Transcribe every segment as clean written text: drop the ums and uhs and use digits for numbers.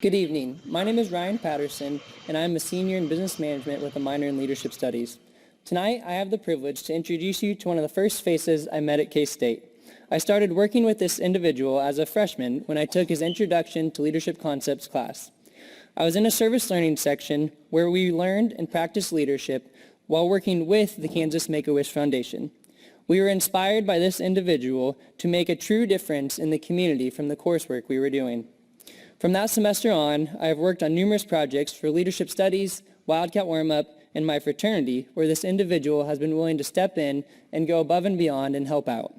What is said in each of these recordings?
Good evening. My name is Ryan Patterson, and I am a senior in business management with a minor in leadership studies. Tonight, I have the privilege to introduce you to one of the first faces I met at K-State. I started working with this individual as a freshman when I took his Introduction to Leadership Concepts class. I was in a service learning section where we learned and practiced leadership while working with the Kansas Make-A-Wish Foundation. We were inspired by this individual to make a true difference in the community from the coursework we were doing. From that semester on, I have worked on numerous projects for leadership studies, Wildcat Warm-Up, and my fraternity, where this individual has been willing to step in and go above and beyond and help out.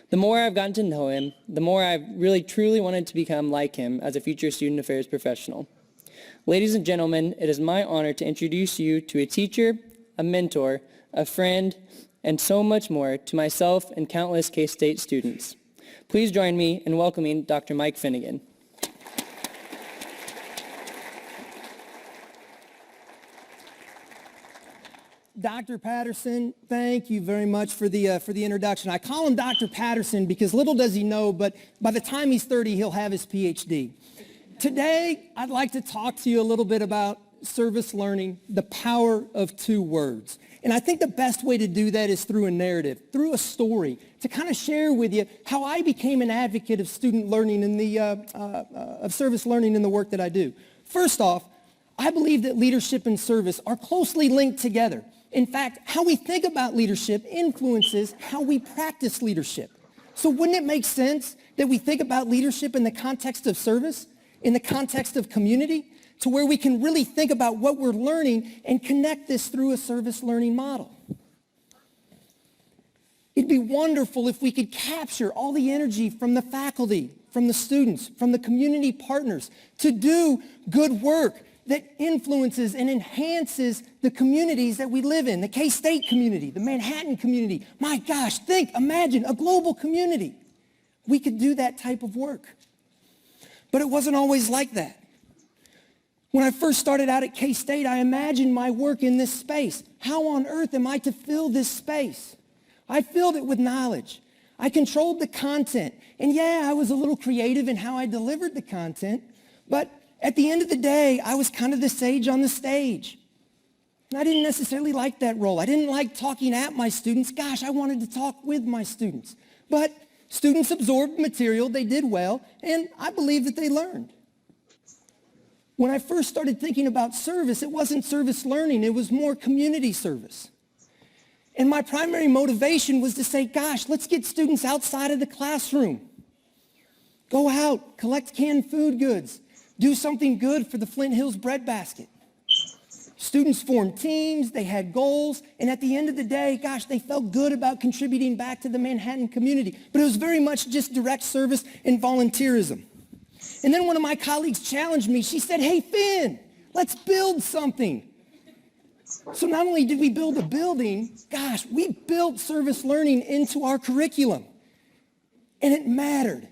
The more I've gotten to know him, the more I've really truly wanted to become like him as a future student affairs professional. Ladies and gentlemen, it is my honor to introduce you to a teacher, a mentor, a friend, and so much more to myself and countless K-State students. Please join me in welcoming Dr. Mike Flinnigan. Dr. Patterson, thank you very much for the introduction. I call him Dr. Patterson because little does he know, but by the time he's 30, he'll have his PhD. Today, I'd like to talk to you a little bit about service learning, the power of 2 words. And I think the best way to do that is through a narrative, through a story, to kind of share with you how I became an advocate of student learning and of service learning in the work that I do. First off, I believe that leadership and service are closely linked together. In fact, how we think about leadership influences how we practice leadership. So wouldn't it make sense that we think about leadership in the context of service, in the context of community, to where we can really think about what we're learning and connect this through a service learning model? It'd be wonderful if we could capture all the energy from the faculty, from the students, from the community partners to do good work that influences and enhances the communities that we live in, the K-State community, the Manhattan community. My gosh, imagine a global community. We could do that type of work. But it wasn't always like that. When I first started out at K-State, I imagined my work in this space. How on earth am I to fill this space? I filled it with knowledge. I controlled the content. And yeah, I was a little creative in how I delivered the content, but at the end of the day, I was kind of the sage on the stage. And I didn't necessarily like that role. I didn't like talking at my students. Gosh, I wanted to talk with my students. But students absorbed material, they did well, and I believe that they learned. When I first started thinking about service, it wasn't service learning, it was more community service. And my primary motivation was to say, gosh, let's get students outside of the classroom. Go out, collect canned food goods. Do something good for the Flint Hills breadbasket. Students formed teams, they had goals, and at the end of the day, gosh, they felt good about contributing back to the Manhattan community. But it was very much just direct service and volunteerism. And then one of my colleagues challenged me. She said, hey, Finn, let's build something. So not only did we build a building, gosh, we built service learning into our curriculum. And it mattered.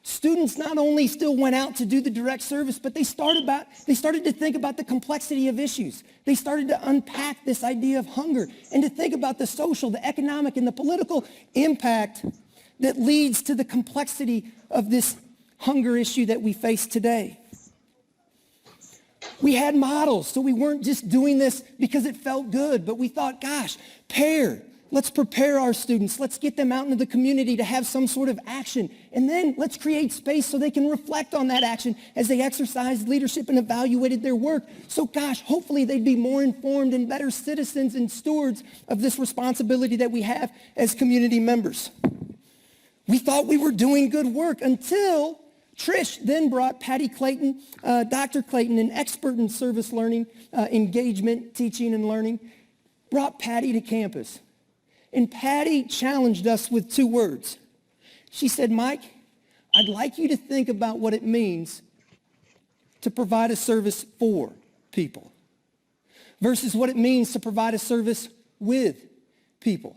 Students not only still went out to do the direct service, but they started to think about the complexity of issues. They started to unpack this idea of hunger and to think about the social, the economic, and the political impact that leads to the complexity of this hunger issue that we face today. We had models, so we weren't just doing this because it felt good, but we thought, gosh, let's prepare our students. Let's get them out into the community to have some sort of action. And then let's create space so they can reflect on that action as they exercised leadership and evaluated their work. So gosh, hopefully they'd be more informed and better citizens and stewards of this responsibility that we have as community members. We thought we were doing good work until Trish then brought Patty Clayton, Dr. Clayton, an expert in service learning, engagement, teaching, and learning, brought Patty to campus. And Patty challenged us with 2 words. She said, Mike, I'd like you to think about what it means to provide a service for people versus what it means to provide a service with people.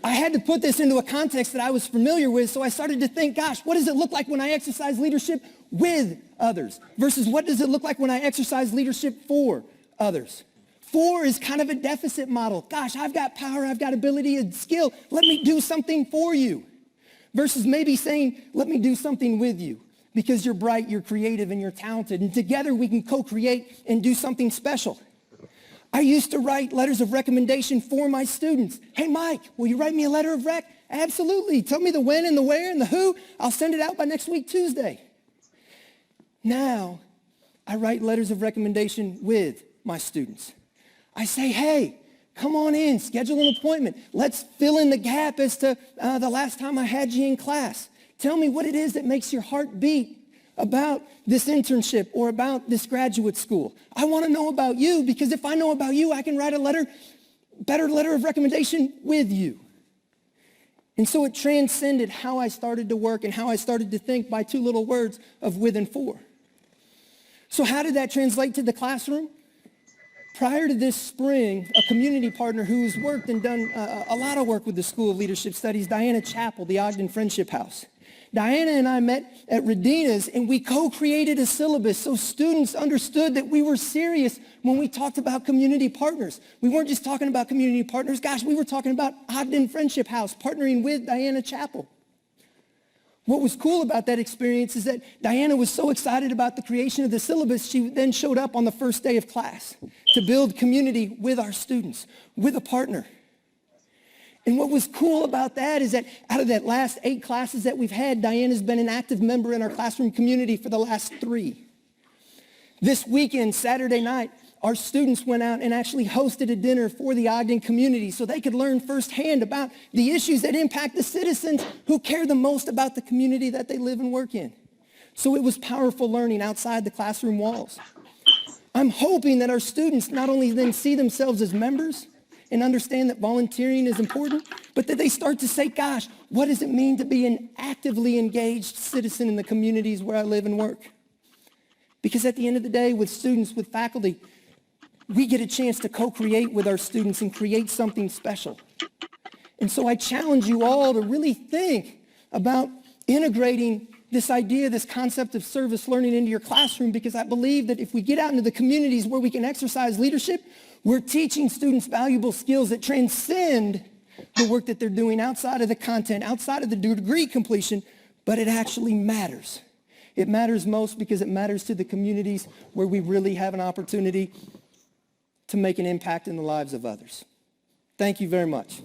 I had to put this into a context that I was familiar with, so I started to think, gosh, what does it look like when I exercise leadership with others versus what does it look like when I exercise leadership for others? For is kind of a deficit model. Gosh, I've got power, I've got ability and skill. Let me do something for you. versus maybe saying, let me do something with you because you're bright, you're creative, and you're talented, and together we can co-create and do something special. I used to write letters of recommendation for my students. Hey, Mike, will you write me a letter of rec? Absolutely. Tell me the when and the where and the who. I'll send it out by next week, Tuesday. Now, I write letters of recommendation with my students. I say, hey, come on in, schedule an appointment. Let's fill in the gap as to the last time I had you in class. Tell me what it is that makes your heart beat about this internship or about this graduate school. I want to know about you because if I know about you, I can write a better letter of recommendation with you. And so it transcended how I started to work and how I started to think by two little words of with and for. So how did that translate to the classroom? Prior to this spring, a community partner who's worked and done a lot of work with the School of Leadership Studies, Diana Chappell, the Ogden Friendship House. Diana and I met at Redina's and we co-created a syllabus so students understood that we were serious when we talked about community partners. We weren't just talking about community partners. Gosh, we were talking about Ogden Friendship House partnering with Diana Chappell. What was cool about that experience is that Diana was so excited about the creation of the syllabus, she then showed up on the first day of class to build community with our students, with a partner. And what was cool about that is that out of that last 8 classes that we've had, Diana's been an active member in our classroom community for the last 3. This weekend, Saturday night, our students went out and actually hosted a dinner for the Ogden community so they could learn firsthand about the issues that impact the citizens who care the most about the community that they live and work in. So it was powerful learning outside the classroom walls. I'm hoping that our students not only then see themselves as members and understand that volunteering is important, but that they start to say, gosh, what does it mean to be an actively engaged citizen in the communities where I live and work? Because at the end of the day, with students, with faculty, we get a chance to co-create with our students and create something special. And so I challenge you all to really think about integrating this idea, this concept of service learning into your classroom, because I believe that if we get out into the communities where we can exercise leadership, we're teaching students valuable skills that transcend the work that they're doing outside of the content, outside of the degree completion, but it actually matters. It matters most because it matters to the communities where we really have an opportunity to make an impact in the lives of others. Thank you very much.